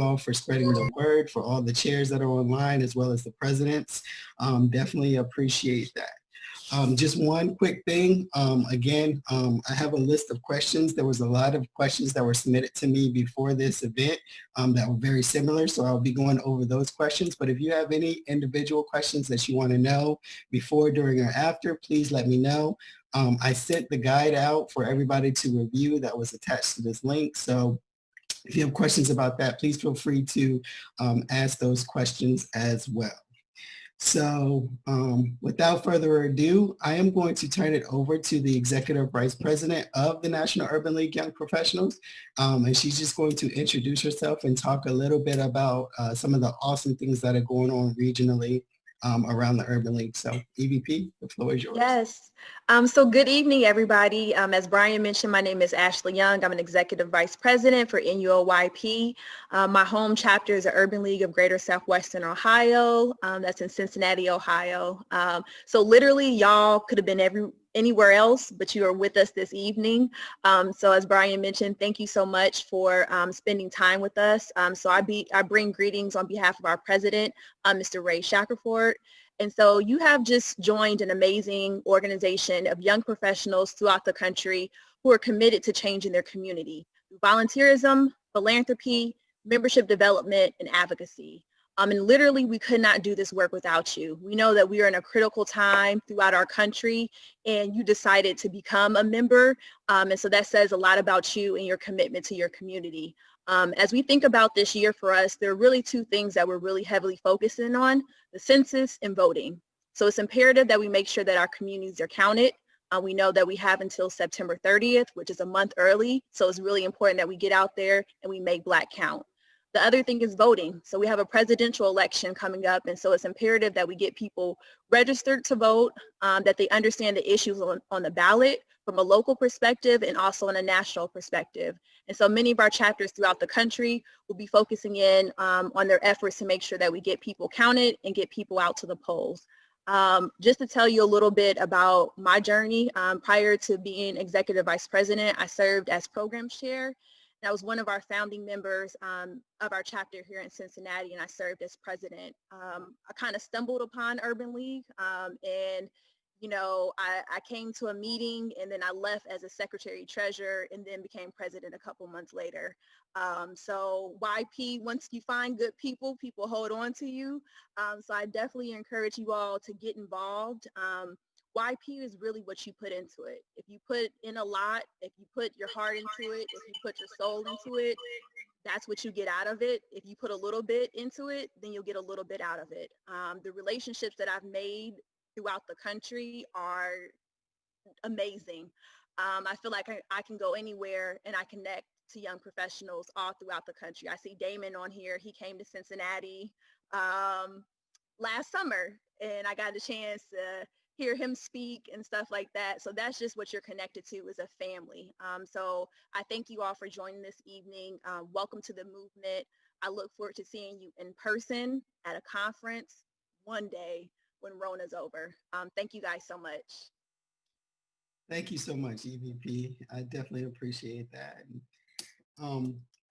all for spreading the word, for all the chairs that are online, as well as the presidents. Definitely appreciate that. Just one quick thing. I have a list of questions. There was a lot of questions that were submitted to me before this event that were very similar. So I'll be going over those questions. But if you have any individual questions that you want to know before, during, or after, please let me know. I sent the guide out for everybody to review that was attached to this link. So if you have questions about that, please feel free to ask those questions as well. So without further ado, I am going to turn it over to the Executive Vice President of the National Urban League Young Professionals. And she's just going to introduce herself and talk a little bit about some of the awesome things that are going on regionally around the Urban League. So EVP, the floor is yours. Yes. So good evening, everybody. As Brian mentioned, my name is Ashley Young. I'm an Executive Vice President for NULYP. My home chapter is the Urban League of Greater Southwestern Ohio. That's in Cincinnati, Ohio. So literally, y'all could have been anywhere else, but you are with us this evening. So as Brian mentioned, thank you so much for spending time with us. So I bring greetings on behalf of our president, Mr. Ray Shackelford. And so you have just joined an amazing organization of young professionals throughout the country who are committed to changing their community through volunteerism, philanthropy, membership development, and advocacy. And literally, we could not do this work without you. We know that we are in a critical time throughout our country, and you decided to become a member. And so that says a lot about you and your commitment to your community. As we think about this year for us, there are really two things that we're really heavily focusing on: the census and voting. So it's imperative that we make sure that our communities are counted. We know that we have until September 30th, which is a month early. So it's really important that we get out there and we make Black count. The other thing is voting. So we have a presidential election coming up, and so it's imperative that we get people registered to vote, that they understand the issues on the ballot from a local perspective and also on a national perspective. And so many of our chapters throughout the country will be focusing in on their efforts to make sure that we get people counted and get people out to the polls. Just to tell you a little bit about my journey, prior to being Executive Vice President, I served as Program Chair. I was one of our founding members of our chapter here in Cincinnati, and I served as president. I kind of stumbled upon Urban League, and I came to a meeting, and then I left as a secretary treasurer, and then became president a couple months later. So YP, once you find good people, people hold on to you. So I definitely encourage you all to get involved. YP is really what you put into it. If you put in a lot, if you put your heart into it, if you put your soul into it, that's what you get out of it. If you put a little bit into it, then you'll get a little bit out of it. The relationships that I've made throughout the country are amazing. I feel like I can go anywhere and I connect to young professionals all throughout the country. I see Damon on here. He came to Cincinnati last summer, and I got a chance to hear him speak and stuff like that. So that's just what you're connected to as a family. So I thank you all for joining this evening. Welcome to the movement. I look forward to seeing you in person at a conference one day when Rona's over. Thank you guys so much. Thank you so much, EVP. I definitely appreciate that.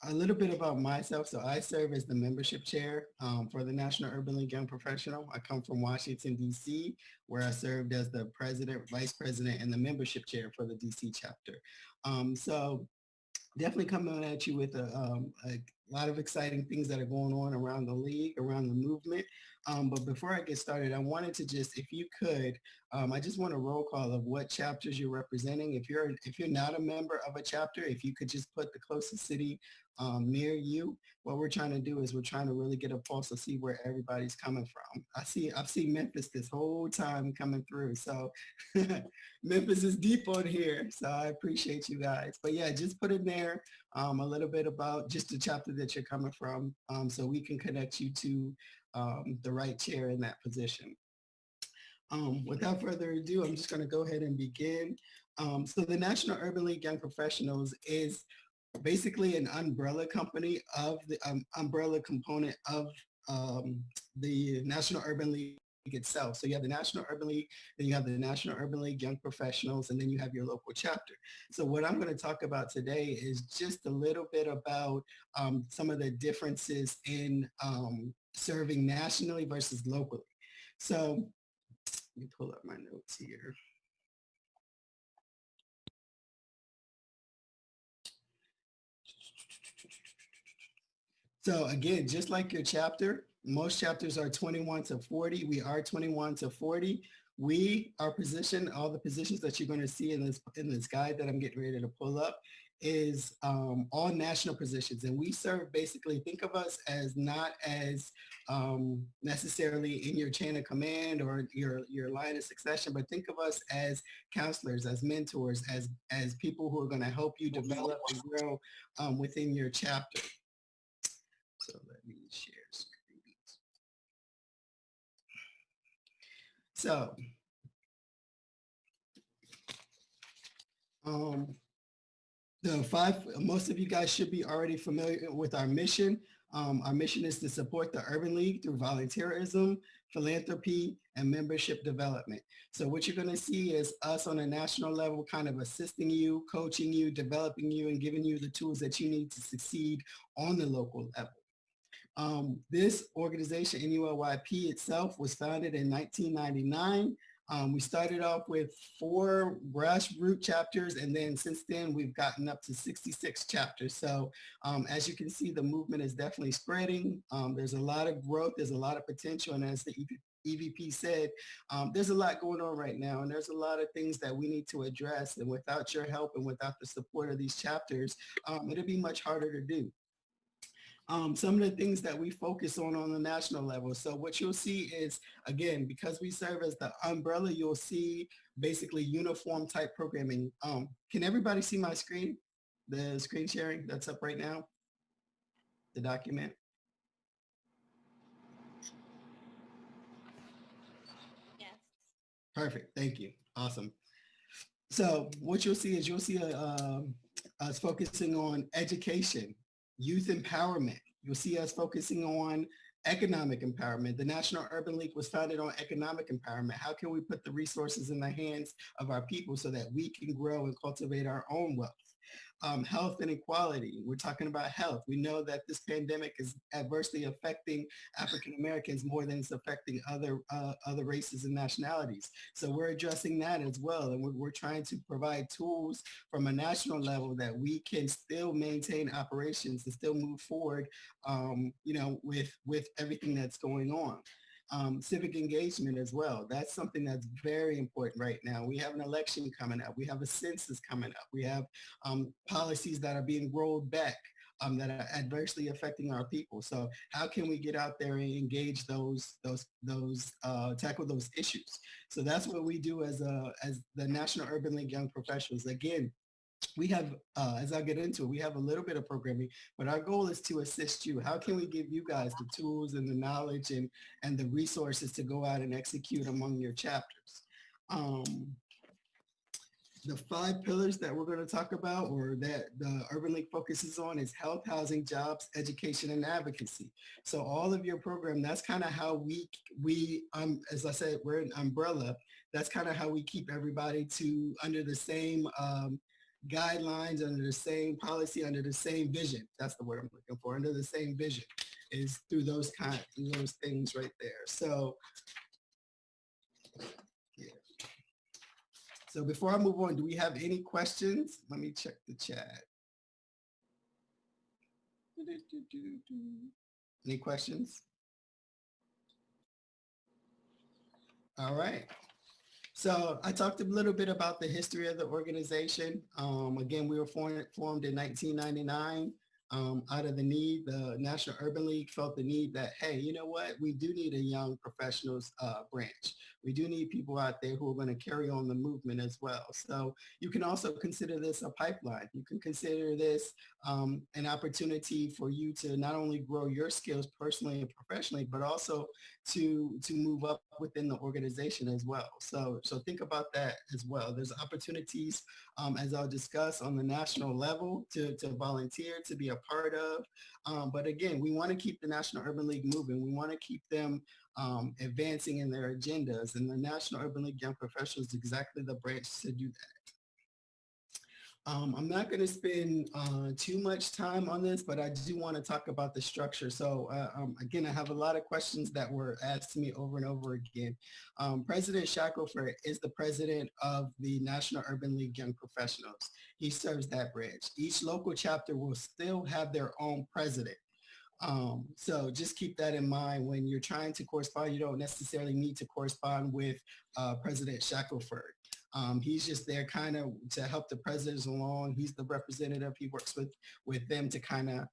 A little bit about myself. So I serve as the membership chair for the National Urban League Young Professional. I come from Washington, D.C., where I served as the president, vice president, and the membership chair for the D.C. chapter. So definitely coming at you with a lot of exciting things that are going on around the league, around the movement. But before I get started, I wanted to just, if you could, I just want a roll call of what chapters you're representing. If you're not a member of a chapter, if you could just put the closest city near you. What we're trying to do is we're trying to really get a pulse to see where everybody's coming from. I've seen Memphis this whole time coming through. So Memphis is deep on here. So I appreciate you guys. But yeah, just put in there a little bit about just the chapter that you're coming from, so we can connect you to the right chair in that position. Without further ado, I'm just going to go ahead and begin. So the National Urban League Young Professionals is basically an umbrella company of the umbrella component of the National Urban League itself. So you have the National Urban League, then you have the National Urban League Young Professionals, and then you have your local chapter. So what I'm going to talk about today is just a little bit about some of the differences in serving nationally versus locally. So let me pull up my notes here. So again, just like your chapter, most chapters are 21 to 40. We are 21 to 40. We are positioned, all the positions that you're going to see in this guide that I'm getting ready to pull up is all national positions. And we serve basically, think of us as not as necessarily in your chain of command or your line of succession, but think of us as counselors, as mentors, as people who are going to help you develop and grow within your chapter. So let me share screen. So most of you guys should be already familiar with our mission. Our mission is to support the Urban League through volunteerism, philanthropy, and membership development. So what you're going to see is us on a national level kind of assisting you, coaching you, developing you, and giving you the tools that you need to succeed on the local level. This organization, NULYP itself, was founded in 1999. We started off with 4 grassroots chapters, and then since then we've gotten up to 66 chapters. So as you can see, the movement is definitely spreading. There's a lot of growth, there's a lot of potential, and as the EVP said, there's a lot going on right now, and there's a lot of things that we need to address, and without your help and without the support of these chapters, it'll be much harder to do. Some of the things that we focus on the national level. So what you'll see is, again, because we serve as the umbrella, you'll see basically uniform type programming. Can everybody see my screen? The screen sharing that's up right now? The document? Yes. Perfect. Thank you. Awesome. So what you'll see is us focusing on education, youth empowerment. You'll see us focusing on economic empowerment. The National Urban League was founded on economic empowerment. How can we put the resources in the hands of our people so that we can grow and cultivate our own wealth? Health and equality. We're talking about health. We know that this pandemic is adversely affecting African Americans more than it's affecting other races and nationalities. So we're addressing that as well. And we're trying to provide tools from a national level that we can still maintain operations and still move forward, with everything that's going on. Civic engagement as well. That's something that's very important right now. We have an election coming up. We have a census coming up. We have policies that are being rolled back that are adversely affecting our people. So how can we get out there and engage tackle those issues? So that's what we do as the National Urban League Young Professionals. Again, we have, as I'll get into it, we have a little bit of programming, but our goal is to assist you. How can we give you guys the tools and the knowledge and the resources to go out and execute among your chapters? The 5 pillars that we're going to talk about, or that the Urban League focuses on, is health, housing, jobs, education, and advocacy. So all of your program, that's kind of how we as I said, we're an umbrella. That's kind of how we keep everybody under the same guidelines, under the same policy, under the same vision. That's the word I'm looking for. Under the same vision is through those things right there. So, yeah. So before I move on, do we have any questions? Let me check the chat. Any questions? All right. So I talked a little bit about the history of the organization. Again, we were formed in 1999 out of the need. The National Urban League felt the need that, hey, you know what? We do need a young professionals branch. We do need people out there who are going to carry on the movement as well. So you can also consider this a pipeline. You can consider this an opportunity for you to not only grow your skills personally and professionally, but also to move up within the organization as well. So think about that as well. There's opportunities, as I'll discuss, on the national level to volunteer, to be a part of. But again, we want to keep the National Urban League moving. We want to keep them advancing in their agendas. And the National Urban League Young Professionals is exactly the branch to do that. I'm not going to spend too much time on this, but I do want to talk about the structure. So again, I have a lot of questions that were asked to me over and over again. President Shackelford is the president of the National Urban League Young Professionals. He serves that branch. Each local chapter will still have their own president. So just keep that in mind when you're trying to correspond. You don't necessarily need to correspond with President Shackelford. He's just there kind of to help the presidents along. He's the representative. He works with them to kind of,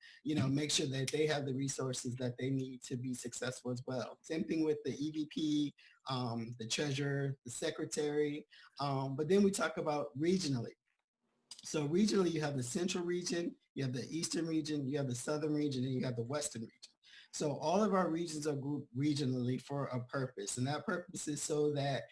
make sure that they have the resources that they need to be successful as well. Same thing with the EVP, the treasurer, the secretary. But then we talk about regionally. So regionally, you have the central region, you have the eastern region, you have the southern region, and you have the western region. So all of our regions are grouped regionally for a purpose. And that purpose is so that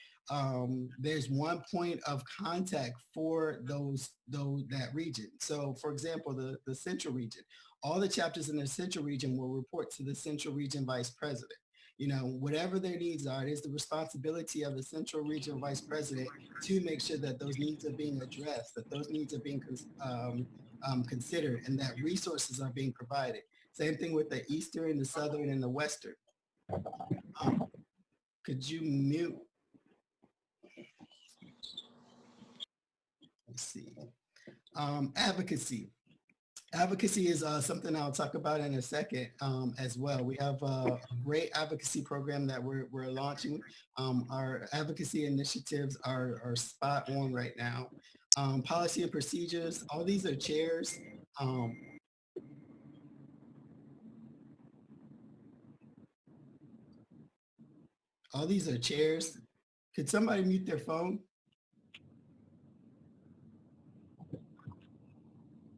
there's one point of contact for that region. So for example, the central region, all the chapters in the central region will report to the central region vice president. Whatever their needs are, it is the responsibility of the central region vice president to make sure that those needs are being addressed, that those needs are being considered, and that resources are being provided. Same thing with the eastern, the southern, and the western. Could you mute? Let's see. Advocacy. Advocacy is something I'll talk about in a second as well. We have a great advocacy program that we're launching. Our advocacy initiatives are spot on right now. Policy and procedures, all these are chairs. All these are chairs. Could somebody mute their phone?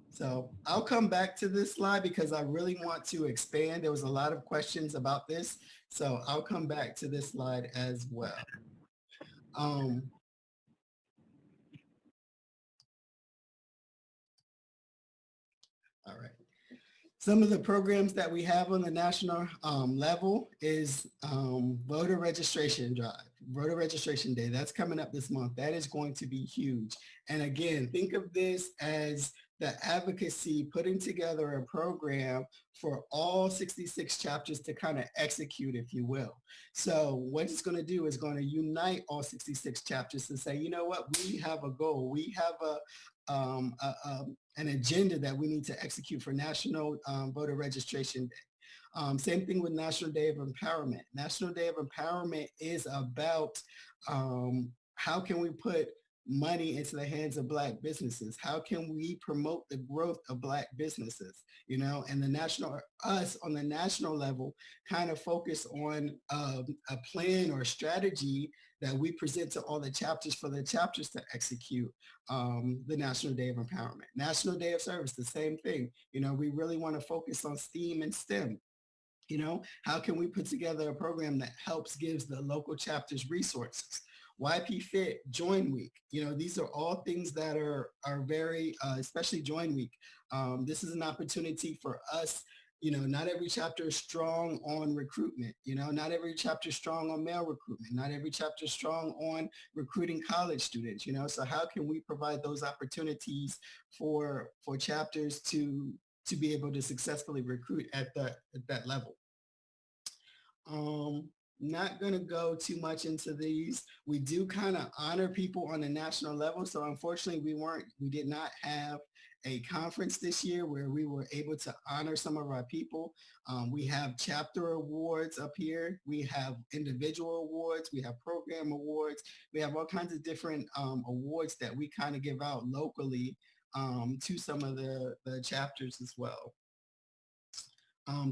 So I'll come back to this slide because I really want to expand. There was a lot of questions about this. So I'll come back to this slide as well. All right. Some of the programs that we have on the national level is voter registration drive, voter registration day. That's coming up this month. That is going to be huge. And again, think of this as the advocacy putting together a program for all 66 chapters to kind of execute, if you will. So what it's going to do is going to unite all 66 chapters to say, you know what, we have a goal. We have an agenda that we need to execute for National Voter Registration Day. Same thing with National Day of Empowerment. National Day of Empowerment is about how can we put money into the hands of Black businesses? How can we promote the growth of Black businesses? And us on the national level kind of focus on a plan or strategy that we present to all the chapters for the chapters to execute the National Day of Empowerment. National Day of Service, the same thing. We really want to focus on STEAM and STEM. How can we put together a program that helps gives the local chapters resources? YP Fit, Join Week. These are all things that are very, especially Join Week. This is an opportunity for us. Not every chapter is strong on recruitment. Not every chapter is strong on male recruitment. Not every chapter is strong on recruiting college students. So how can we provide those opportunities for chapters to be able to successfully recruit at that level? Not going to go too much into these. We do kind of honor people on the national level. So unfortunately, we did not have a conference this year where we were able to honor some of our people. We have chapter awards up here. We have individual awards. We have program awards. We have all kinds of different awards that we kind of give out locally to some of the chapters as well.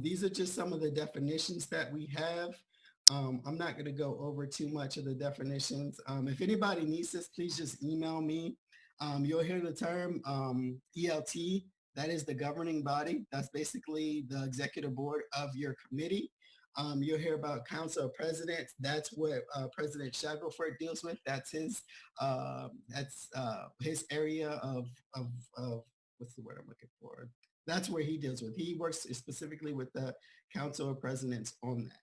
These are just some of the definitions that we have. I'm not going to go over too much of the definitions. If anybody needs this, please just email me. You'll hear the term ELT. That is the governing body. That's basically the executive board of your committee. You'll hear about council of presidents. That's what President Shackelford deals with. That's his area of what's the word I'm looking for? That's where he deals with. He works specifically with the Council of Presidents on that.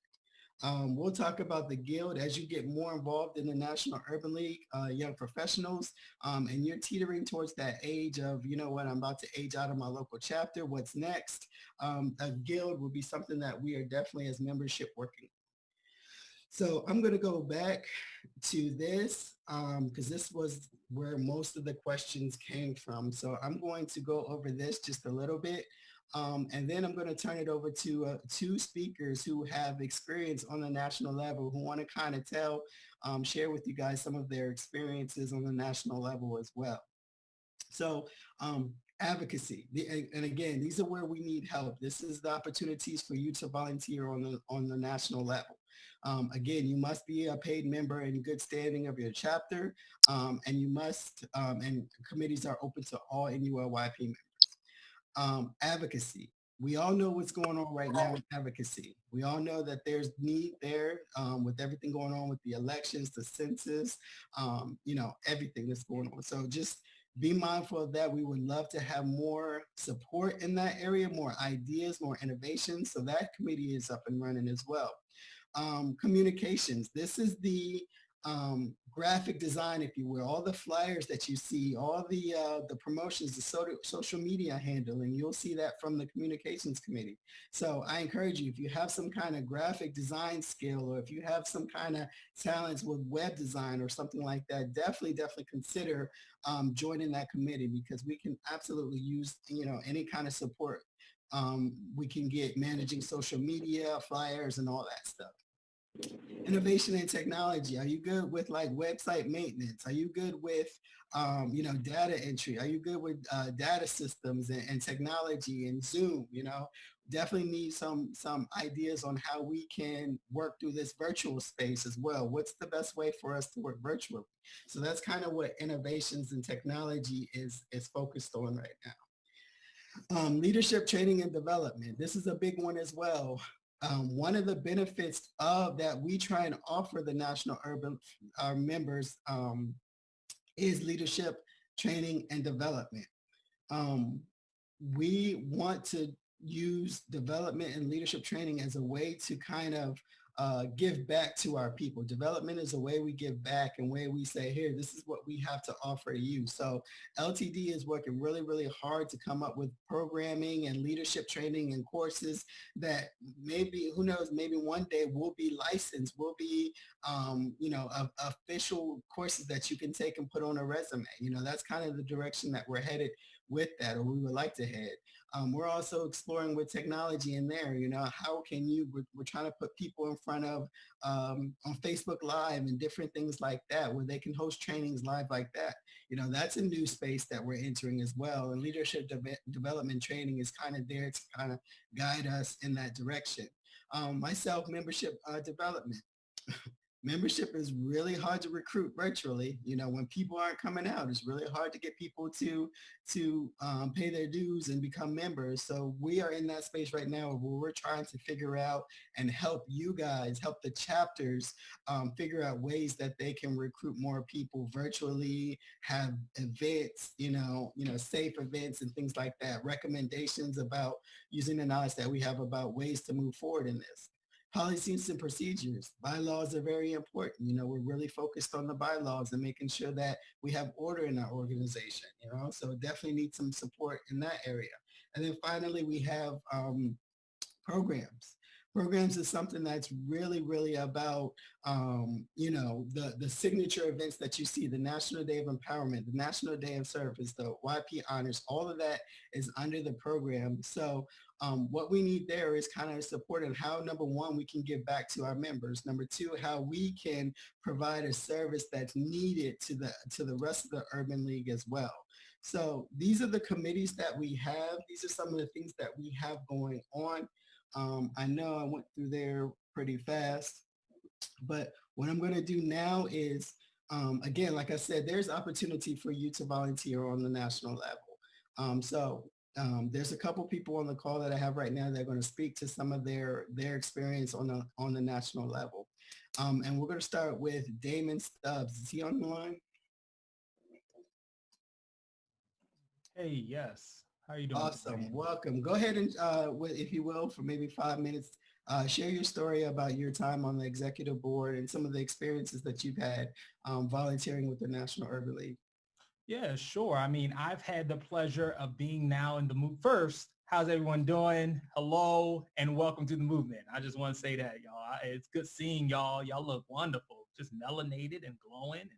We'll talk about the Guild as you get more involved in the National Urban League, young professionals, and you're teetering towards that age of, you know what, I'm about to age out of my local chapter. What's next? A Guild will be something that we are definitely as membership working. So I'm going to go back to this because this was where most of the questions came from. So I'm going to go over this just a little bit. And then I'm going to turn it over to two speakers who have experience on the national level who want to kind of share with you guys some of their experiences on the national level as well. So advocacy, and again, these are where we need help. This is the opportunities for you to volunteer on the national level. Again, you must be a paid member in good standing of your chapter, and you must, and committees are open to all NULYP members. Advocacy. We all know what's going on right now in advocacy. We all know that there's need there with everything going on with the elections, the census, everything that's going on. So just be mindful of that. We would love to have more support in that area, more ideas, more innovation. So that committee is up and running as well. Communications. This is the graphic design, if you will, all the flyers that you see, all the promotions, the social media handling, you'll see that from the communications committee. So I encourage you, if you have some kind of graphic design skill, or if you have some kind of talents with web design or something like that, definitely consider joining that committee because we can absolutely use, any kind of support we can get managing social media, flyers, and all that stuff. Innovation and technology. Are you good with like website maintenance? Are you good with, data entry? Are you good with data systems and technology and Zoom? Definitely need some ideas on how we can work through this virtual space as well. What's the best way for us to work virtually? So that's kind of what innovations and technology is focused on right now. Leadership training and development. This is a big one as well. One of the benefits of that we try and offer the National Urban our members is leadership training and development. Um, we want to use development and leadership training as a way to kind of give back to our people. Development is a way we give back and way we say, here, this is what we have to offer to you. So LTD is working really, really hard to come up with programming and leadership training and courses that maybe, who knows, maybe one day will be licensed, will be, official courses that you can take and put on a resume. That's kind of the direction that we're headed with that, or we would like to head. We're also exploring with technology in there, how can we're trying to put people in front of on Facebook Live and different things like that, where they can host trainings live like that. That's a new space that we're entering as well. And leadership development training is kind of there to kind of guide us in that direction. Myself, membership development. Membership is really hard to recruit virtually. When people aren't coming out, it's really hard to get people to pay their dues and become members. So we are in that space right now where we're trying to figure out and help you guys, help the chapters figure out ways that they can recruit more people virtually, have events, safe events and things like that, recommendations about using the knowledge that we have about ways to move forward in this. Policies and procedures. Bylaws are very important. We're really focused on the bylaws and making sure that we have order in our organization, so definitely need some support in that area. And then finally, we have programs. Programs is something that's really, really about, the signature events that you see, the National Day of Empowerment, the National Day of Service, the YP Honors, all of that is under the program. So what we need there is kind of support on how, number one, we can give back to our members. Number two, how we can provide a service that's needed to the rest of the Urban League as well. So these are the committees that we have. These are some of the things that we have going on. I know I went through there pretty fast, but what I'm going to do now is, again, like I said, there's opportunity for you to volunteer on the national level. There's a couple people on the call that I have right now that are going to speak to some of their experience on the national level. And we're going to start with Damon Stubbs. Is he on the line? Hey, yes. How are you doing, Awesome. Brian? Welcome. Go ahead and, if you will, for maybe 5 minutes, share your story about your time on the executive board and some of the experiences that you've had volunteering with the National Urban League. Yeah, sure. I mean, I've had the pleasure of being now in the move. First, how's everyone doing? Hello and welcome to the movement. I just want to say that, y'all. It's good seeing y'all. Y'all look wonderful, just melanated and glowing and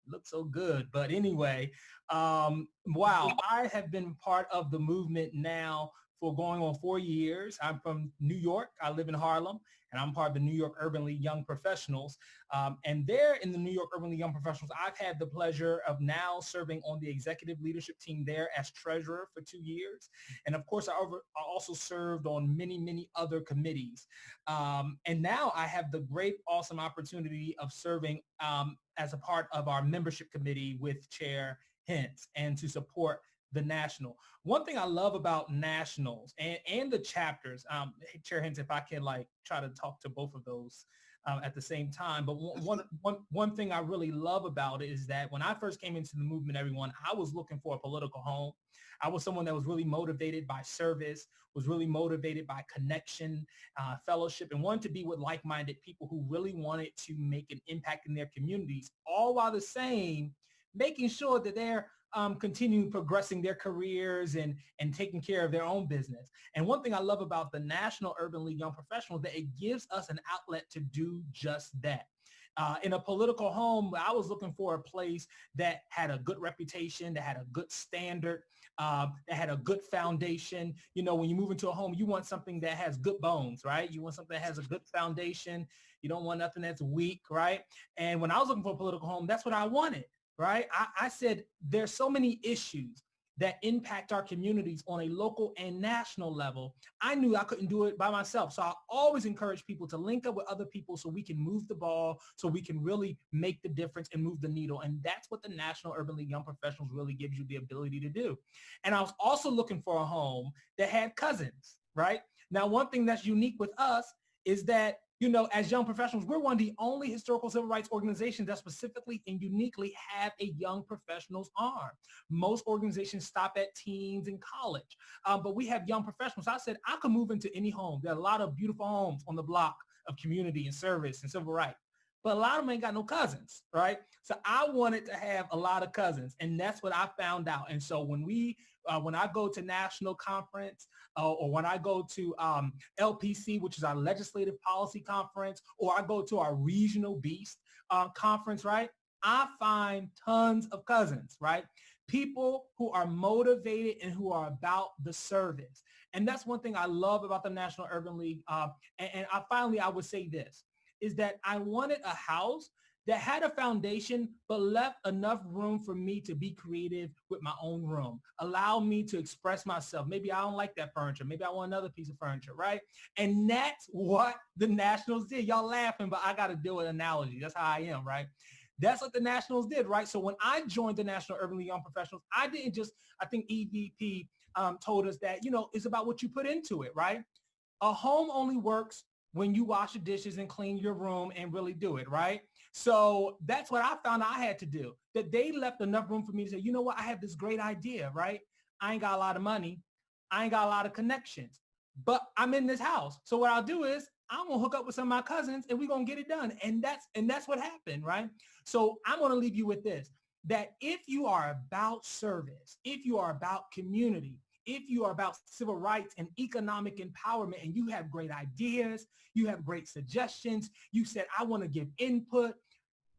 look so good. But anyway, wow, I have been part of the movement now for going on 4 years. I'm from New York. I live in Harlem, and I'm part of the New York Urban League Young Professionals. And there in the New York Urban League Young Professionals, I've had the pleasure of now serving on the executive leadership team there as treasurer for 2 years. And of course, I also served on many, many other committees. And now I have the great, awesome opportunity of serving as a part of our membership committee with Chair Hintz and to support the national. One thing I love about nationals and the chapters, Chair Hintz, if I can like try to talk to both of those at the same time. But one thing I really love about it is that when I first came into the movement, everyone, I was looking for a political home. I was someone that was really motivated by service, was really motivated by connection, fellowship, and wanted to be with like-minded people who really wanted to make an impact in their communities, all while the same making sure that they're continuing progressing their careers and taking care of their own business. And one thing I love about the National Urban League Young Professionals, that it gives us an outlet to do just that. In a political home, I was looking for a place that had a good reputation, that had a good standard, that had a good foundation. You know, when you move into a home, you want something that has good bones, right? You want something that has a good foundation. You don't want nothing that's weak, right? And when I was looking for a political home, that's what I wanted, right? I said, there's so many issues that impact our communities on a local and national level. I knew I couldn't do it by myself. So I always encourage people to link up with other people so we can move the ball, so we can really make the difference and move the needle. And that's what the National Urban League Young Professionals really gives you the ability to do. And I was also looking for a home that had cousins, right? Now, one thing that's unique with us is that, you know, as young professionals, we're one of the only historical civil rights organizations that specifically and uniquely have a young professionals arm. Most organizations stop at teens and college, but we have young professionals. I said, I could move into any home. There are a lot of beautiful homes on the block of community and service and civil rights, but a lot of them ain't got no cousins, right? So I wanted to have a lot of cousins, and that's what I found out. And so when I go to national conference or when I go to LPC, which is our legislative policy conference, or I go to our regional beast conference, right? I find tons of cousins, right? People who are motivated and who are about the service. And that's one thing I love about the National Urban League. I would say this, is that I wanted a house that had a foundation, but left enough room for me to be creative with my own room. Allow me to express myself. Maybe I don't like that furniture. Maybe I want another piece of furniture, right? And that's what the Nationals did. Y'all laughing, but I got to deal with analogy. That's how I am, right? That's what the Nationals did, right? So when I joined the National Urban League Young Professionals, I didn't just, I think EVP told us that, you know, it's about what you put into it, right? A home only works when you wash the dishes and clean your room and really do it, right? So that's what I found I had to do, that they left enough room for me to say, you know what, I have this great idea, right? I ain't got a lot of money. I ain't got a lot of connections, but I'm in this house. So what I'll do is I'm gonna hook up with some of my cousins and we're gonna get it done. And that's what happened, right? So I'm gonna leave you with this, that if you are about service, if you are about community, if you are about civil rights and economic empowerment and you have great ideas, you have great suggestions, you said, I want to give input,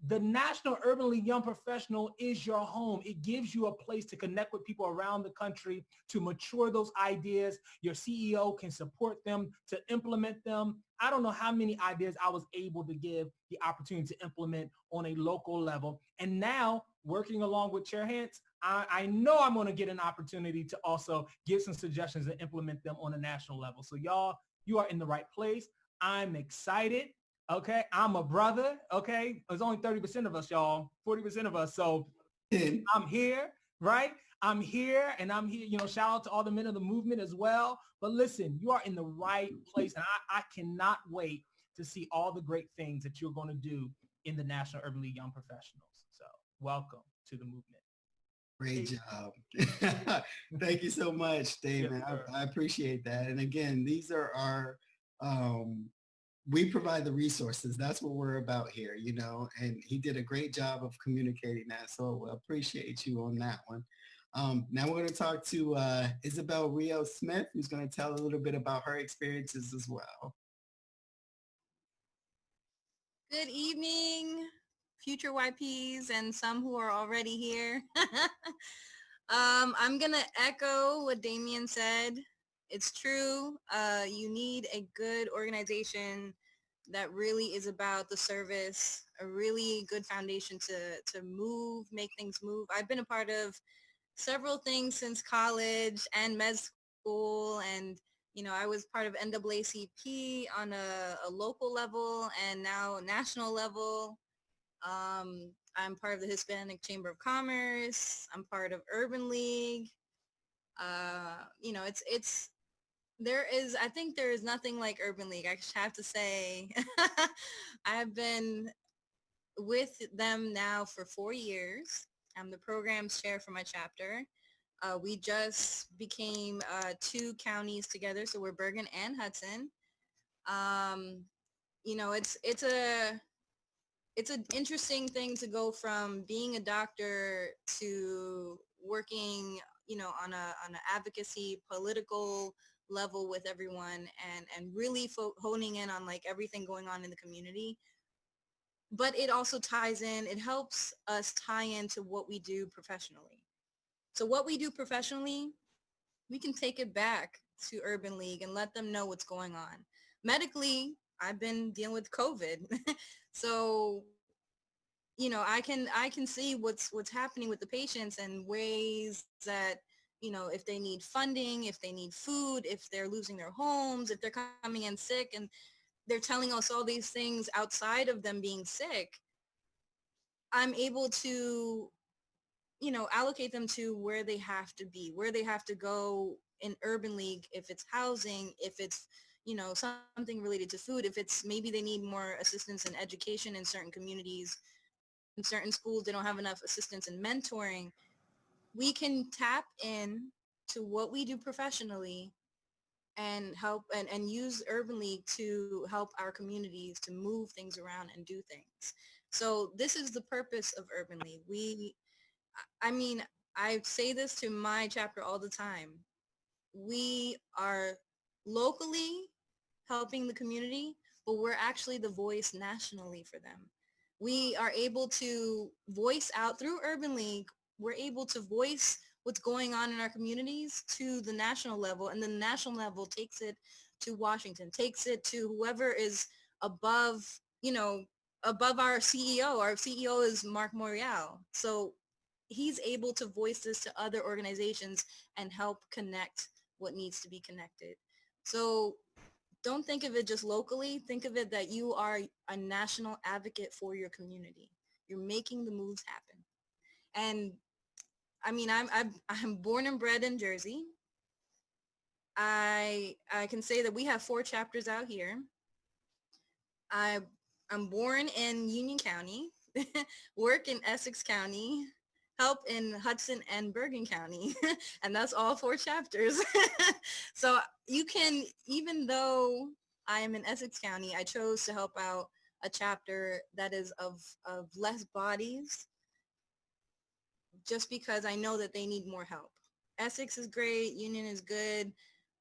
the National Urban League Young Professional is your home. It gives you a place to connect with people around the country, to mature those ideas. Your CEO can support them, to implement them. I don't know how many ideas I was able to give the opportunity to implement on a local level. And now, working along with Chair Hintz, I know I'm going to get an opportunity to also give some suggestions and implement them on a national level. So y'all, you are in the right place. I'm excited. Okay, I'm a brother. Okay, there's only 30% of us, y'all, 40% of us. So I'm here, right? I'm here and I'm here, you know, shout out to all the men of the movement as well. But listen, you are in the right place. And I cannot wait to see all the great things that you're going to do in the National Urban League Young Professionals. So welcome to the movement. Great job. Thank you so much, Yes, Damon. sir. I appreciate that. And again, these are our, um, we provide the resources. That's what we're about here, you know, and he did a great job of communicating that. So I appreciate you on that one. Now we're going to talk to Isabel Rio Smith, who's going to tell a little bit about her experiences as well. Good evening, future YPs and some who are already here. I'm gonna echo what Damien said. It's true. You need a good organization that really is about the service, a really good foundation to move, make things move. I've been a part of several things since college and med school, and I was part of NAACP on a local level and now national level. I'm part of the Hispanic Chamber of Commerce. I'm part of Urban League. It's I think there is nothing like Urban League. I just have to say, I've been with them now for 4 years. I'm the programs chair for my chapter. We just became 2 counties together, so we're Bergen and Hudson. Um, it's an interesting thing to go from being a doctor to working, on an advocacy political level with everyone, and really honing in on like everything going on in the community. But it also ties in, it helps us tie into what we do professionally. So what we do professionally, we can take it back to Urban League and let them know what's going on. Medically, I've been dealing with COVID. So, I can see what's happening with the patients and ways that, if they need funding, if they need food, if they're losing their homes, if they're coming in sick, and they're telling us all these things outside of them being sick, I'm able to allocate them to where they have to be, where they have to go in Urban League, if it's housing, if it's, something related to food, if it's maybe they need more assistance in education in certain communities, in certain schools, they don't have enough assistance in mentoring. We can tap in to what we do professionally and help and use Urban League to help our communities to move things around and do things. So this is the purpose of Urban League. I mean, I say this to my chapter all the time. We are locally helping the community, but we're actually the voice nationally for them. We are able to voice out through Urban League. We're able to voice what's going on in our communities to the national level, and the national level takes it to Washington, takes it to whoever is above, above our CEO. Our CEO is Mark Morial. So he's able to voice this to other organizations and help connect what needs to be connected. So don't think of it just locally. Think of it that you are a national advocate for your community. You're making the moves happen. And I mean, I'm born and bred in Jersey. I can say that we have 4 chapters out here. I'm born in Union County, work in Essex County, help in Hudson and Bergen County, and that's all 4 chapters. So you can, even though I am in Essex County, I chose to help out a chapter that is of less bodies, just because I know that they need more help. Essex is great, Union is good.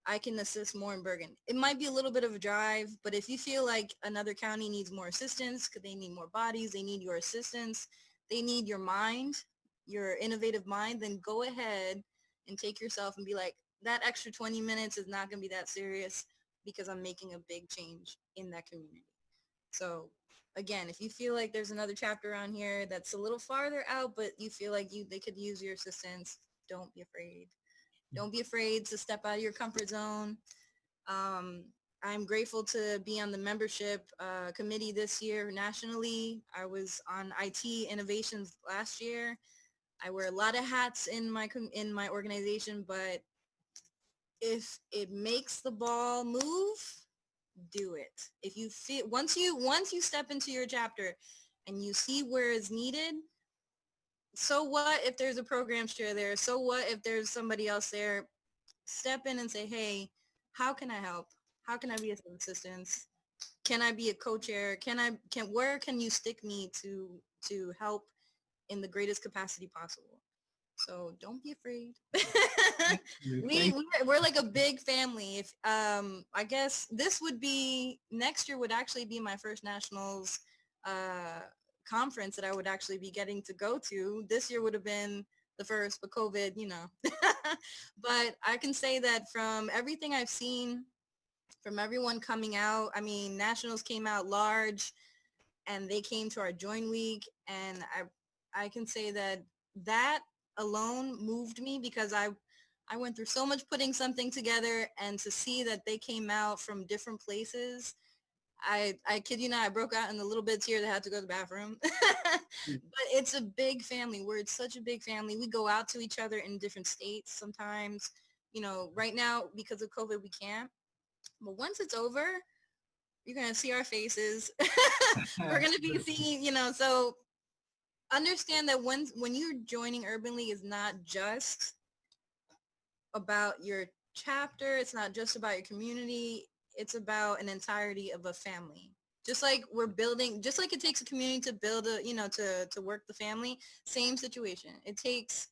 I can assist more in Bergen. It might be a little bit of a drive, but if you feel like another county needs more assistance, because they need more bodies, they need your assistance, they need your mind, your innovative mind, then go ahead and take yourself and be like, that extra 20 minutes is not going to be that serious because I'm making a big change in that community. So again, if you feel like there's another chapter on here that's a little farther out, but you feel like they could use your assistance, don't be afraid. Don't be afraid to step out of your comfort zone. I'm grateful to be on the membership committee this year nationally. I was on IT innovations last year. I wear a lot of hats in my organization, but if it makes the ball move, do it. If you feel once you step into your chapter and you see where it's needed, so what if there's a program chair there? So what if there's somebody else there? Step in and say, hey, how can I help? How can I be of assistance? Can I be a co-chair? Where can you stick me to help in the greatest capacity possible? So don't be afraid. we, Thank we we're like a big family. If I guess this would be next year would actually be my first nationals uh conference that I would actually be getting to go to. This year would have been the first, but COVID, you know. But I can say that from everything I've seen, from everyone coming out, I mean, nationals came out large and they came to our join week, and I can say that that alone moved me because I went through so much putting something together, and to see that they came out from different places, I kid you not, I broke out in a little bit of tears. I had to go to the bathroom. you. But it's a big family. We're such a big family. We go out to each other in different states sometimes. You know, right now because of COVID we can't. But once it's over, you're gonna see our faces. We're gonna be seeing, you know, so understand that when you're joining Urban League is not just about your chapter, it's not just about your community, it's about an entirety of a family. Just like we're building, just like it takes a community to build a, you know, to work the family, same situation. It takes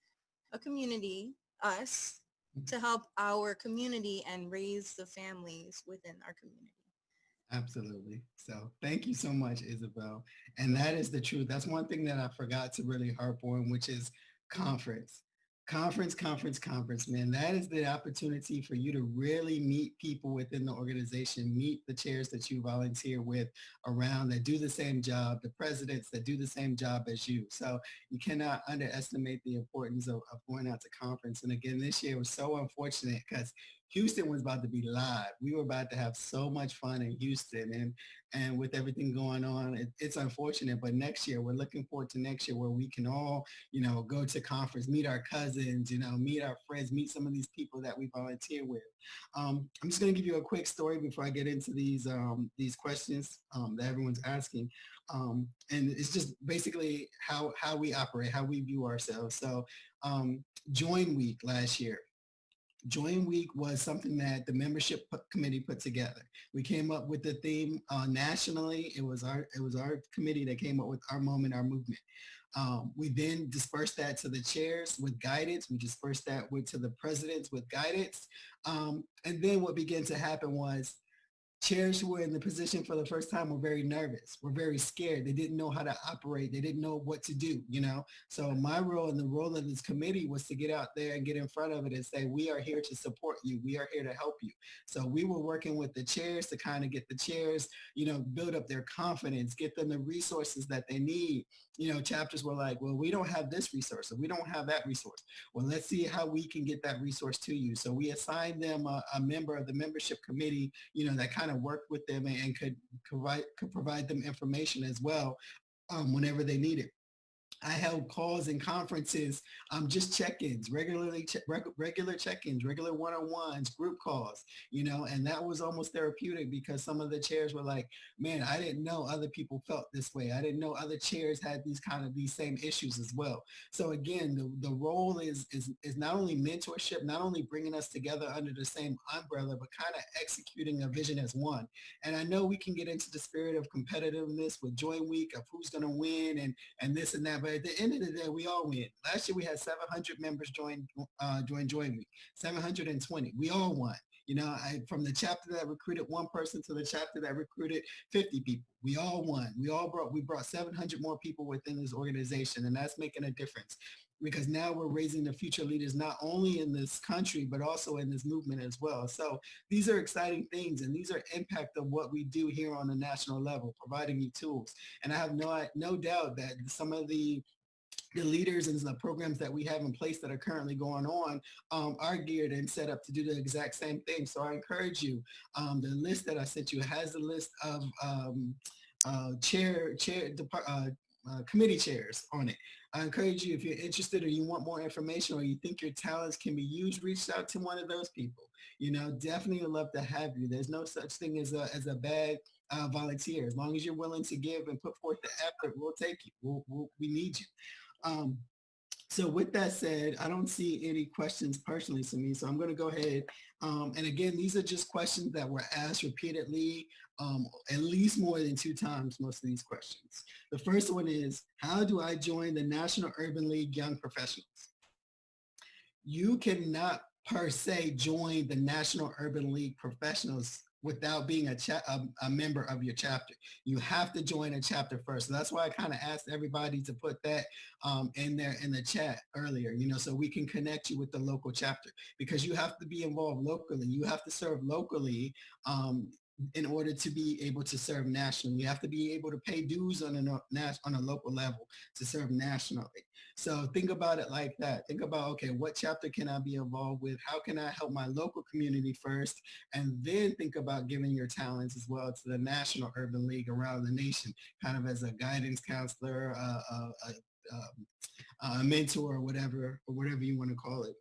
a community, us, to help our community and raise the families within our community. Absolutely. So thank you so much, Isabel. And that is the truth. That's one thing that I forgot to really harp on, which is conference. Conference, man. That is the opportunity for you to really meet people within the organization, meet the chairs that you volunteer with around that do the same job, the presidents that do the same job as you. So you cannot underestimate the importance of going out to conference. And again, this year was so unfortunate because Houston was about to be live. We were about to have so much fun in Houston, and with everything going on, it's unfortunate. But next year, we're looking forward to next year where we can all, go to conference, meet our cousins, meet our friends, meet some of these people that we volunteer with. I'm just going to give you a quick story before I get into these questions that everyone's asking, and it's just basically how we operate, how we view ourselves. So, Join Week last year. Join Week was something that the membership committee put together. We came up with the theme nationally. It was our committee that came up with our moment, our movement. We then dispersed that to the chairs with guidance. We dispersed that to the presidents with guidance. And then what began to happen was chairs who were in the position for the first time were very nervous, were very scared. They didn't know how to operate. They didn't know what to do. So my role and the role of this committee was to get out there and get in front of it and say, we are here to support you. We are here to help you. So we were working with the chairs to kind of get the chairs, build up their confidence, get them the resources that they need. Chapters were like, well, we don't have this resource, or we don't have that resource. Well, let's see how we can get that resource to you. So we assigned them a member of the membership committee, that kind of worked with them and could provide them information as well whenever they need it. I held calls and conferences, just check-ins, regular check-ins, regular one-on-ones, group calls, and that was almost therapeutic because some of the chairs were like, man, I didn't know other people felt this way. I didn't know other chairs had these same issues as well. So again, the role is not only mentorship, not only bringing us together under the same umbrella, but kind of executing a vision as one. And I know we can get into the spirit of competitiveness with Join Week of who's going to win and this and that. But at the end of the day, we all win. Last year we had 700 members join Join Week, 720. We all won. From the chapter that recruited one person to the chapter that recruited 50 people. We all won. We brought 700 more people within this organization, and that's making a difference because now we're raising the future leaders not only in this country but also in this movement as well. So these are exciting things, and these are impact of what we do here on the national level, providing you tools. And I have no doubt that some of the leaders and the programs that we have in place that are currently going on are geared and set up to do the exact same thing. So I encourage you. The list that I sent you has a list of committee chairs on it. I encourage you, if you're interested or you want more information or you think your talents can be used, reach out to one of those people. Definitely would love to have you. There's no such thing as a bad volunteer. As long as you're willing to give and put forth the effort, we'll take you. We need you. So with that said, I don't see any questions personally to me. So I'm going to go ahead. And again, these are just questions that were asked repeatedly, at least more than 2 times, most of these questions. The first one is, how do I join the National Urban League Young Professionals? You cannot per se join the National Urban League Professionals without being a member of your chapter. You have to join a chapter first. So that's why I kind of asked everybody to put that in there in the chat earlier, so we can connect you with the local chapter, because you have to be involved locally. You have to serve locally in order to be able to serve nationally. You have to be able to pay dues on a local level to serve nationally. So think about it like that. Think about, okay, what chapter can I be involved with? How can I help my local community first? And then think about giving your talents as well to the National Urban League around the nation, kind of as a guidance counselor, a mentor, or whatever you want to call it.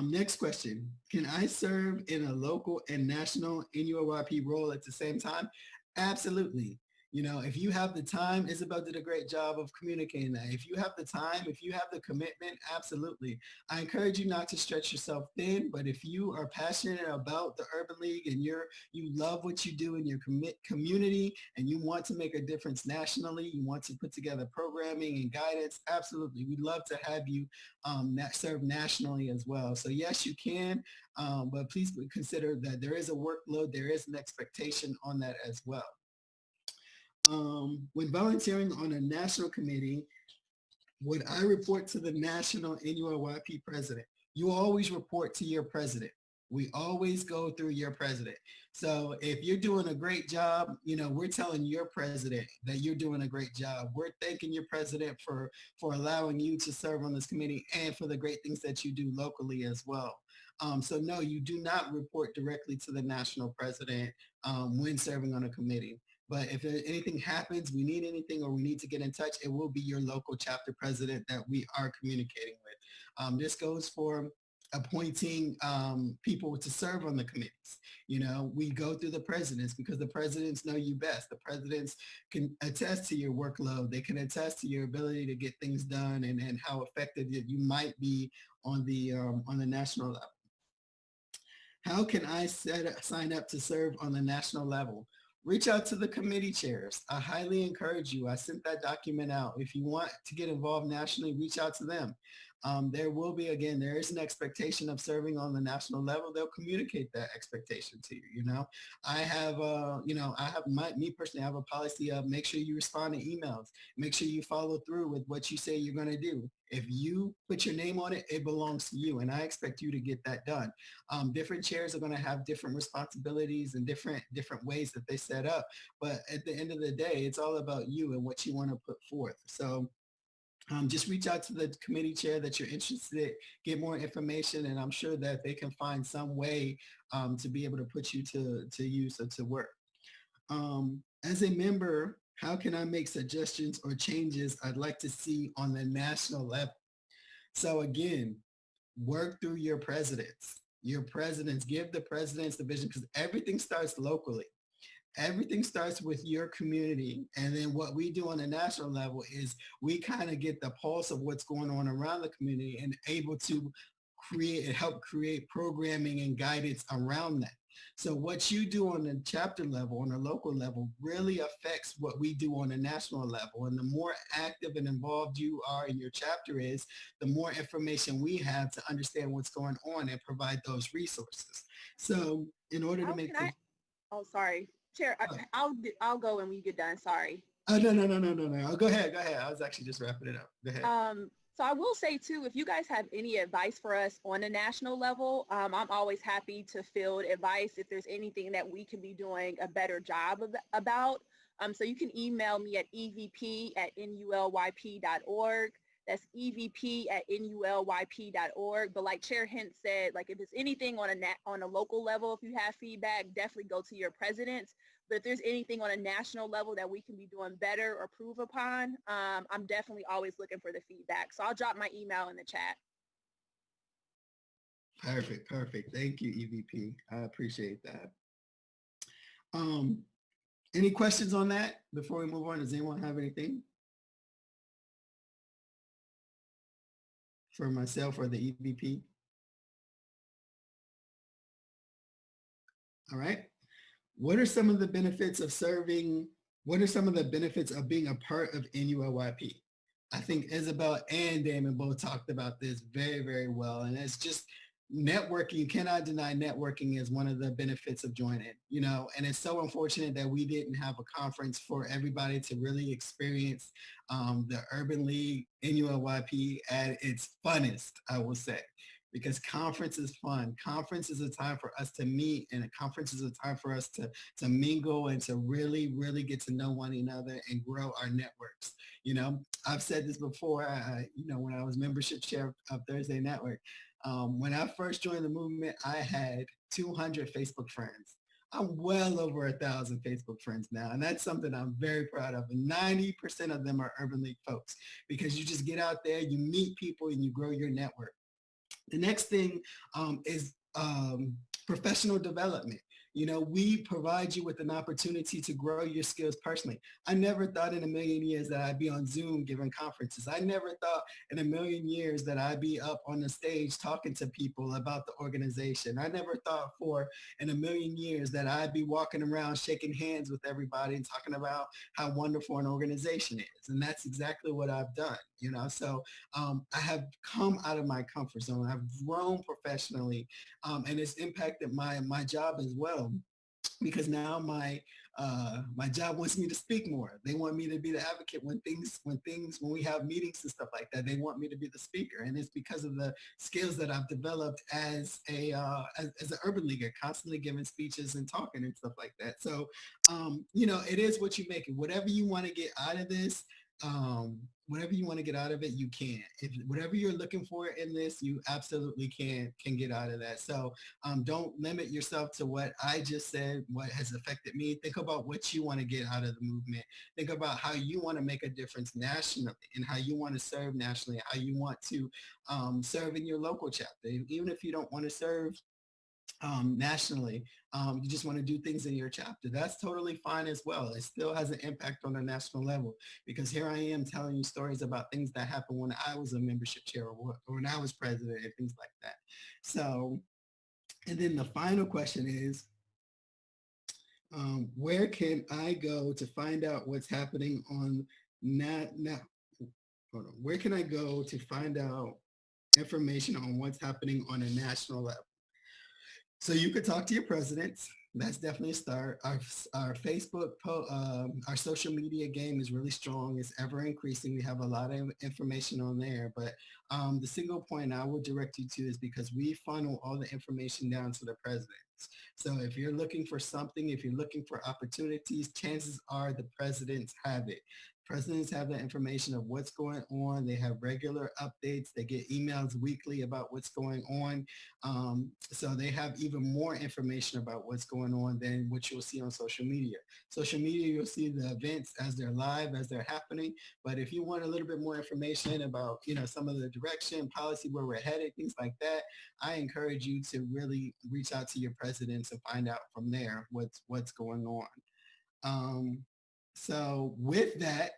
Next question. Can I serve in a local and national NUOYP role at the same time? Absolutely. If you have the time, Isabel did a great job of communicating that. If you have the time, if you have the commitment, absolutely. I encourage you not to stretch yourself thin, but if you are passionate about the Urban League and you love what you do in your community and you want to make a difference nationally, you want to put together programming and guidance, absolutely. We'd love to have you serve nationally as well. So yes, you can, but please consider that there is a workload, there is an expectation on that as well. When volunteering on a national committee, would I report to the national NUOYP president? You always report to your president. We always go through your president. So if you're doing a great job, we're telling your president that you're doing a great job. We're thanking your president for allowing you to serve on this committee and for the great things that you do locally as well. So no, you do not report directly to the national president when serving on a committee. But if anything happens, we need anything, or we need to get in touch, it will be your local chapter president that we are communicating with. This goes for appointing people to serve on the committees. We go through the presidents because the presidents know you best. The presidents can attest to your workload. They can attest to your ability to get things done and how effective you might be on the national level. How can I sign up to serve on the national level? Reach out to the committee chairs. I highly encourage you. I sent that document out. If you want to get involved nationally, reach out to them. There will be, again, there is an expectation of serving on the national level. They'll communicate that expectation to you. I have, me personally, I have a policy of make sure you respond to emails. Make sure you follow through with what you say you're going to do. If you put your name on it, it belongs to you. And I expect you to get that done. Different chairs are going to have different responsibilities and different ways that they set up. But at the end of the day, it's all about you and what you want to put forth. So just reach out to the committee chair that you're interested in, get more information, and I'm sure that they can find some way to be able to put you to use or to work. As a member, how can I make suggestions or changes I'd like to see on the national level? So again, work through your presidents. Give the presidents the vision, because everything starts locally. Everything starts with your community. And then what we do on a national level is we kind of get the pulse of what's going on around the community and able to help create programming and guidance around that. So what you do on the chapter level, on a local level, really affects what we do on a national level. And the more active and involved you are in your chapter is, the more information we have to understand what's going on and provide those resources. So in order to make Oh, sorry. Chair, I'll go when we get done. Sorry. Oh, no. Go ahead. I was actually just wrapping it up. Go ahead. So I will say too, if you guys have any advice for us on a national level, I'm always happy to field advice if there's anything that we can be doing a better job about. So you can email me at evp@nulyp.org. That's evp@nulyp.org. But like Chair Hint said, like if it's anything on a local level, if you have feedback, definitely go to your presidents. But if there's anything on a national level that we can be doing better or improve upon, I'm definitely always looking for the feedback. So I'll drop my email in the chat. Perfect. Thank you, EVP. I appreciate that. Any questions on that before we move on? Does anyone have anything? for myself or the EVP? All right. What are some of the benefits of serving? What are some of the benefits of being a part of NULYP? I think Isabel and Damon both talked about this very, very well. And it's just networking. You cannot deny networking is one of the benefits of joining, and it's so unfortunate that we didn't have a conference for everybody to really experience the Urban League NULYP at its funnest, I will say, because conference is fun. Conference is a time for us to meet, and a conference is a time for us to mingle and to really, really get to know one another and grow our networks. I've said this before, when I was membership chair of Thursday Network. When I first joined the movement, I had 200 Facebook friends. I'm well over 1,000 Facebook friends now, and that's something I'm very proud of. And 90% of them are Urban League folks, because you just get out there, you meet people, and you grow your network. The next thing is professional development. We provide you with an opportunity to grow your skills personally. I never thought in a million years that I'd be on Zoom giving conferences. I never thought in a million years that I'd be up on the stage talking to people about the organization. I never thought for in a million years that I'd be walking around shaking hands with everybody and talking about how wonderful an organization is. And that's exactly what I've done, So I have come out of my comfort zone. I've grown professionally, and it's impacted my job as well, because now my job wants me to speak more. They want me to be the advocate when we have meetings and stuff like that. They want me to be the speaker, and it's because of the skills that I've developed as as an urban leaguer, constantly giving speeches and talking and stuff like that. So, it is what you make it. Whatever you want to get out of this, whatever you want to get out of it, you can. If whatever you're looking for in this, you absolutely can get out of that. So don't limit yourself to what I just said, what has affected me. Think about what you want to get out of the movement. Think about how you want to make a difference nationally, and how you want to serve nationally, how you want to serve in your local chapter. Even if you don't want to serve nationally, you just want to do things in your chapter, that's totally fine as well. It still has an impact on the national level, because here I am telling you stories about things that happened when I was a membership chair, or when I was president, and things like that. So, and then the final question is, where can I go to find out what's happening on hold on. Where can I go to find out information on what's happening on a national level? So you could talk to your presidents. That's definitely a start. Our Facebook, our social media game is really strong. It's ever increasing. We have a lot of information on there. But the single point I will direct you to is because we funnel all the information down to the presidents. So if you're looking for something, if you're looking for opportunities, chances are the presidents have it. Presidents have the information of what's going on. They have regular updates. They get emails weekly about what's going on. So they have even more information about what's going on than what you'll see on social media. Social media, you'll see the events as they're live, as they're happening. But if you want a little bit more information about, some of the direction, policy, where we're headed, things like that, I encourage you to really reach out to your presidents and find out from there what's going on. So with that,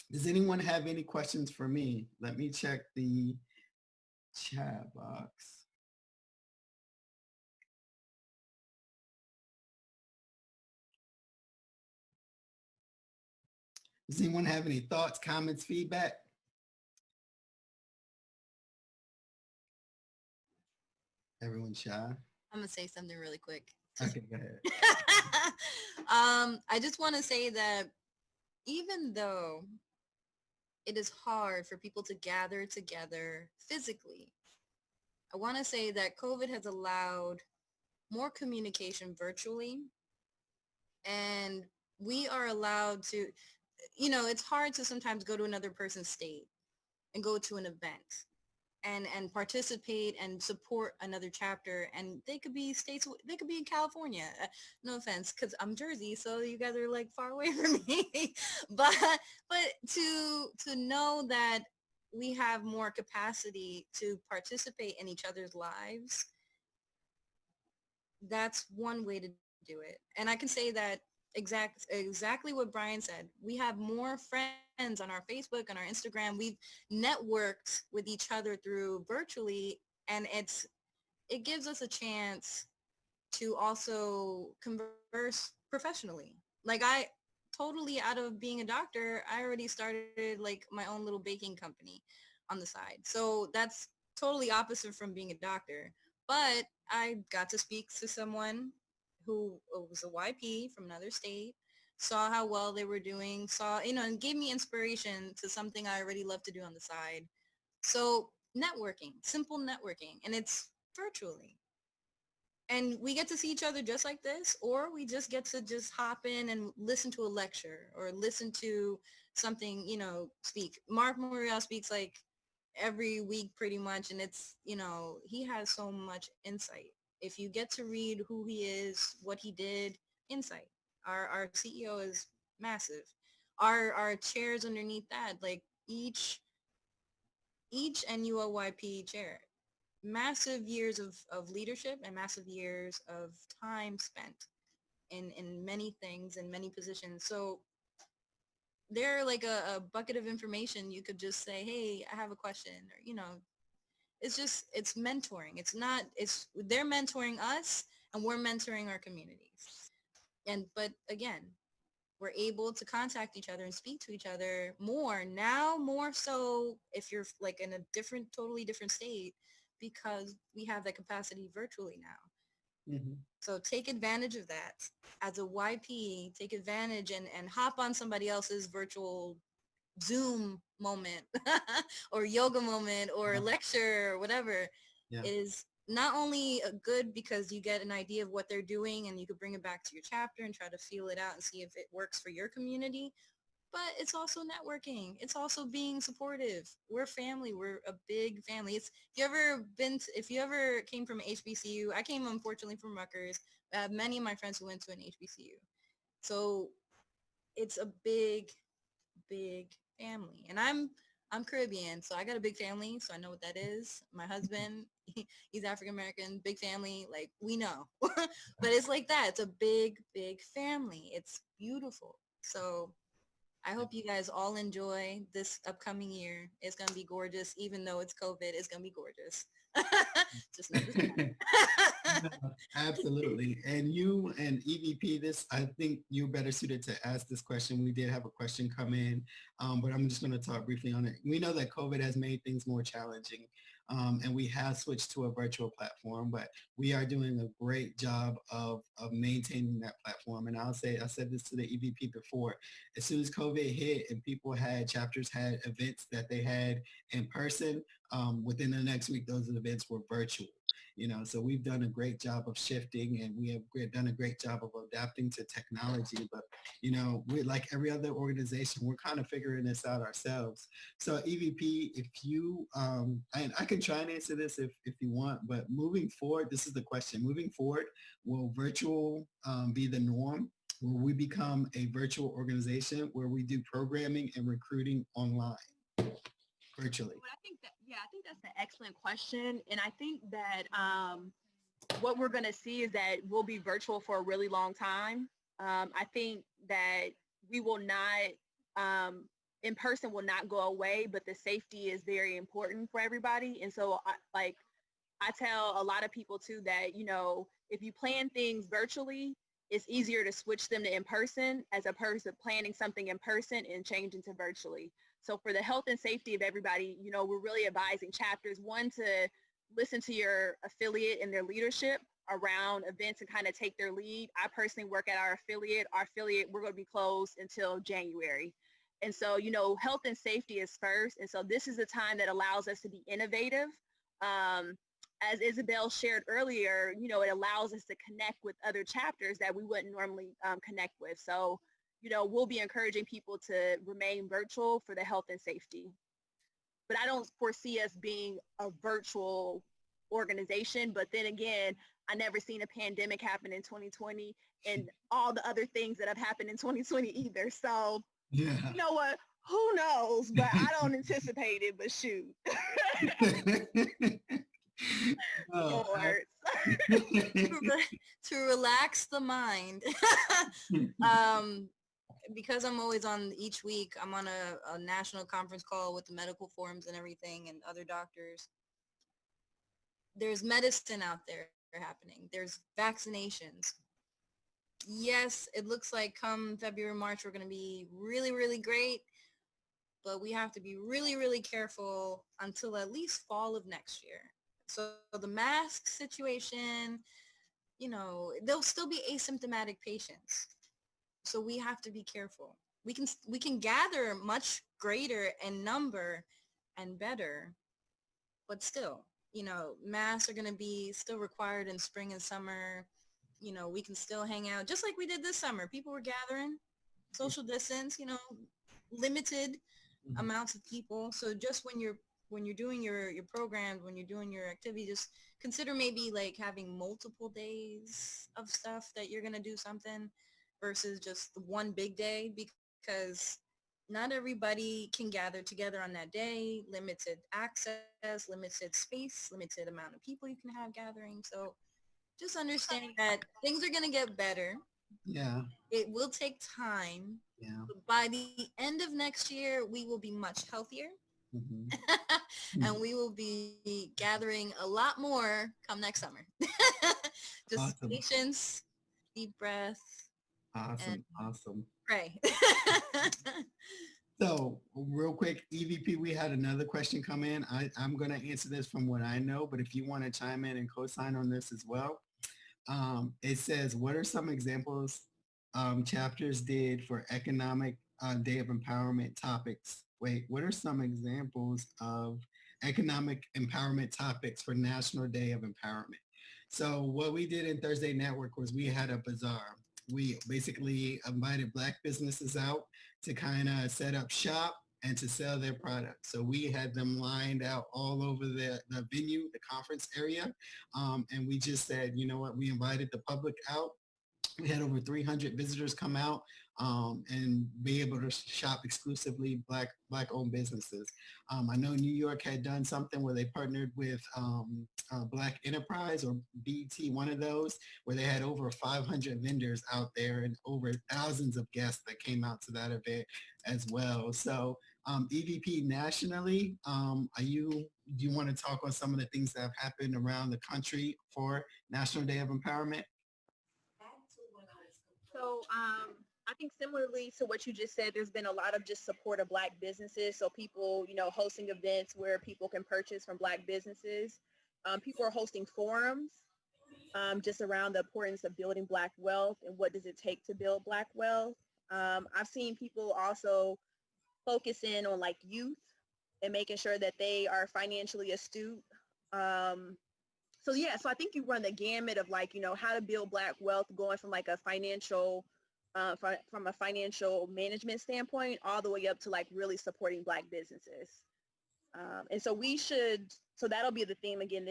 does anyone have any questions for me? Let me check the chat box. Does anyone have any thoughts, comments, feedback? Everyone's shy. I'm gonna say something really quick. Okay, go ahead. I just want to say that even though it is hard for people to gather together physically, I want to say that COVID has allowed more communication virtually, and we are allowed to, it's hard to sometimes go to another person's state and go to an event and participate and support another chapter, and they could be in California, no offense, because I'm Jersey, so you guys are like far away from me, but to know that we have more capacity to participate in each other's lives, that's one way to do it. And I can say that exactly what Brian said. We have more friends on our Facebook, on our Instagram. We've networked with each other through virtually, and it gives us a chance to also converse professionally. Like I totally out of being a doctor, I already started like my own little baking company on the side. So that's totally opposite from being a doctor. But I got to speak to someone who was a YP from another state, saw how well they were doing, saw, and gave me inspiration to something I already love to do on the side. So networking, simple networking, and it's virtually. And we get to see each other just like this, or we just get to just hop in and listen to a lecture or listen to something, speak. Mark Morial speaks like every week pretty much, and it's, he has so much insight. If you get to read who he is, what he did, insight. Our CEO is massive. Our chairs underneath that, like each NUOYP chair, massive years of leadership and massive years of time spent in many things and many positions. So they're like a bucket of information. You could just say, hey, I have a question, or, it's mentoring. They're mentoring us and we're mentoring our communities. But again, we're able to contact each other and speak to each other more now, more so if you're like in a totally different state, because we have that capacity virtually now. Mhm. So take advantage of that. As a YP, take advantage and hop on somebody else's virtual Zoom moment or yoga moment or Yeah. lecture or whatever. Yeah. Is not only good because you get an idea of what they're doing and you could bring it back to your chapter and try to feel it out and see if it works for your community, but it's also networking. It's also being supportive. We're family. We're a big family. If you ever came from HBCU, I came unfortunately from Rutgers. I have many of my friends who went to an HBCU. So it's a big, big family. And I'm Caribbean, so I got a big family, so I know what that is. My husband, he's African American, big family, like we know. But it's like that. It's a big, big family. It's beautiful. So I hope you guys all enjoy this upcoming year. It's going to be gorgeous. Even though it's COVID, it's going to be gorgeous. Just know this. No, absolutely. And you and EVP, I think you're better suited to ask this question. We did have a question come in, but I'm just going to talk briefly on it. We know that COVID has made things more challenging, and we have switched to a virtual platform, but we are doing a great job of maintaining that platform. And I said this to the EVP before, as soon as COVID hit and chapters had events that they had in person, within the next week, those events were virtual. So we've done a great job of shifting, and we have done a great job of adapting to technology. But, we're like every other organization, we're kind of figuring this out ourselves. So EVP, if you, and I can try and answer this if you want, but moving forward, this is the question. Moving forward, will virtual be the norm? Will we become a virtual organization where we do programming and recruiting online, virtually? I think that's an excellent question. And I think that what we're going to see is that we'll be virtual for a really long time. I think that we will not, in person will not go away, but the safety is very important for everybody. And so I tell a lot of people too that, if you plan things virtually, it's easier to switch them to in person as opposed to planning something in person and changing to virtually. So for the health and safety of everybody, we're really advising chapters, one, to listen to your affiliate and their leadership around events and kind of take their lead. I personally work at our affiliate. Our affiliate, we're going to be closed until January. And so, health and safety is first. And so this is a time that allows us to be innovative. As Isabel shared earlier, it allows us to connect with other chapters that we wouldn't normally connect with. So, we'll be encouraging people to remain virtual for the health and safety. But I don't foresee us being a virtual organization. But then again, I never seen a pandemic happen in 2020 and all the other things that have happened in 2020 either. So, Yeah. You know what? Who knows? But I don't anticipate it, but shoot. Oh, To relax the mind. because I'm always on each week, I'm on a national conference call with the medical forums and everything and other doctors. There's medicine out there happening. There's vaccinations. Yes, it looks like come February, March, we're going to be really, really great, but we have to be really, really careful until at least fall of next year. So the mask situation, there'll still be asymptomatic patients. So we have to be careful. We can gather much greater in number and better, but still, masks are going to be still required in spring and summer. We can still hang out just like we did this summer. People were gathering, social distance, limited Mhm. amounts of people. So just when you're doing your programs, when you're doing your activity, just consider maybe like having multiple days of stuff that you're going to do something versus just the one big day, because not everybody can gather together on that day. Limited access, limited space, limited amount of people you can have gathering. So just understand that things are going to get better. Yeah, It will take time. yeah. But by the end of next year, we will be much healthier. Mhm. And we will be gathering a lot more come next summer. Just Awesome, patience, deep breath, and awesome, awesome. pray. So real quick, EVP, we had another question come in. I'm going to answer this from what I know, but if you want to chime in and co-sign on this as well. It says, what are some examples chapters did for economic day of empowerment topics? Wait, what are some examples of economic empowerment topics for National Day of Empowerment? So what we did in Thursday Network was we had a bazaar. We basically invited Black businesses out to kind of set up shop and to sell their products. So we had them lined out all over the venue, the conference area. And we just said, you know what, we invited the public out. We had over 300 visitors come out and be able to shop exclusively black owned businesses. I know New York had done something where they partnered with Black Enterprise or BT, one of those, where they had over 500 vendors out there and over thousands of guests that came out to that event as well. So EVP nationally, do you want to talk on some of the things that have happened around the country for National Day of Empowerment? So I think similarly to what you just said, there's been a lot of just support of Black businesses. So people, hosting events where people can purchase from Black businesses. People are hosting forums just around the importance of building Black wealth and what does it take to build Black wealth. I've seen people also focus in on like youth and making sure that they are financially astute. So I think you run the gamut of like, how to build Black wealth, going from like a financial, from a financial management standpoint, all the way up to like really supporting Black businesses. And so that'll be the theme again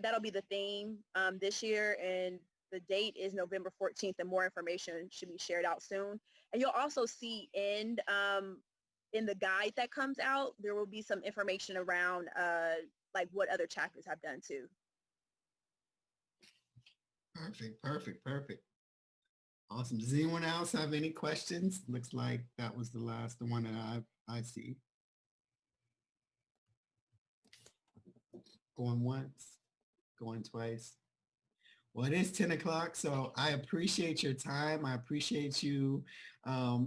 that'll be the theme this year. And the date is November 14th, and more information should be shared out soon. And you'll also see in the guide that comes out, there will be some information around like what other chapters have done too. Perfect, perfect, perfect. Awesome. Does anyone else have any questions? Looks like that was the one that I see. Going once, going twice. Well, it is 10 o'clock, so I appreciate your time. I appreciate you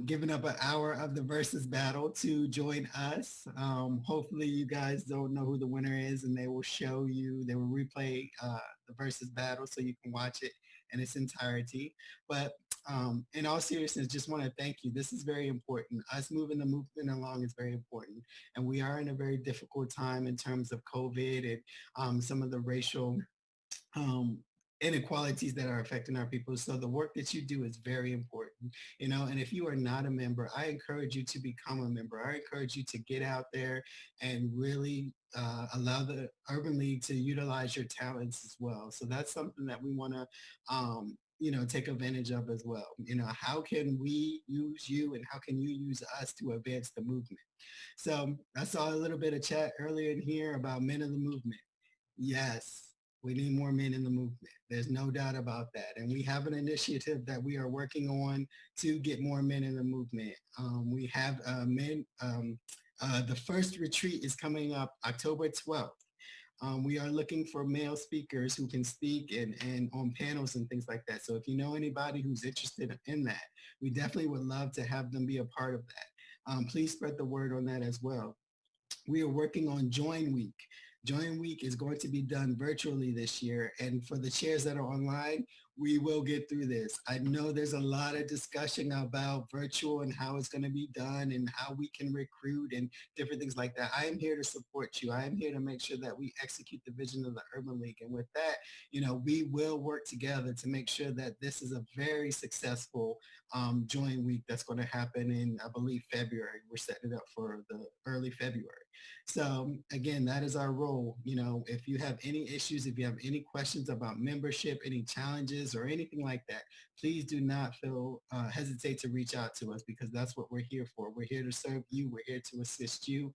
giving up an hour of the versus battle to join us. Hopefully you guys don't know who the winner is, and they will replay the versus battle so you can watch it in its entirety. But in all seriousness, just want to thank you. This is very important. Us moving the movement along is very important. And we are in a very difficult time in terms of COVID and some of the racial um, inequalities that are affecting our people. So the work that you do is very important, and if you are not a member, I encourage you to become a member. I encourage you to get out there and really allow the Urban League to utilize your talents as well. So that's something that we want to take advantage of as well. How can we use you and how can you use us to advance the movement? So I saw a little bit of chat earlier in here about men of the movement. Yes. We need more men in the movement. There's no doubt about that. And we have an initiative that we are working on to get more men in the movement. We have men, the first retreat is coming up October 12th. We are looking for male speakers who can speak and on panels and things like that. So if you know anybody who's interested in that, we definitely would love to have them be a part of that. Please spread the word on that as well. We are working on Join Week. Join Week is going to be done virtually this year. And for the chairs that are online, we will get through this. I know there's a lot of discussion about virtual and how it's going to be done and how we can recruit and different things like that. I am here to support you. I am here to make sure that we execute the vision of the Urban League. And with that, we will work together to make sure that this is a very successful Join Week that's going to happen in, I believe, February. We're setting it up for the early February. So again, that is our role. If you have any issues, if you have any questions about membership, any challenges or anything like that, please do not hesitate to reach out to us, because that's what we're here for. We're here to serve you. We're here to assist you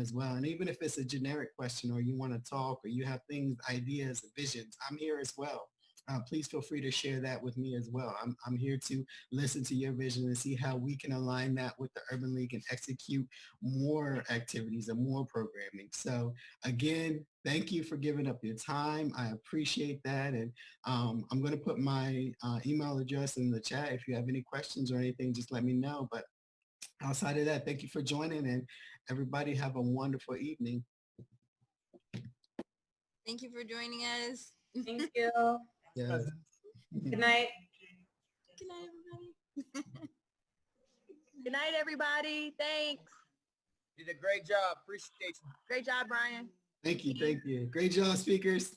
as well. And even if it's a generic question or you want to talk or you have things, ideas, visions, I'm here as well. Please feel free to share that with me as well. I'm here to listen to your vision and see how we can align that with the Urban League and execute more activities and more programming. So again, thank you for giving up your time. I appreciate that. And I'm going to put my email address in the chat. If you have any questions or anything, just let me know. But outside of that, thank you for joining, and everybody have a wonderful evening. Thank you for joining us. Thank you. Yes. Good night. Good night, everybody. Good night, everybody. Thanks. You did a great job. Appreciate you. Great job, Brian. Thank you. Thank you. Great job, speakers.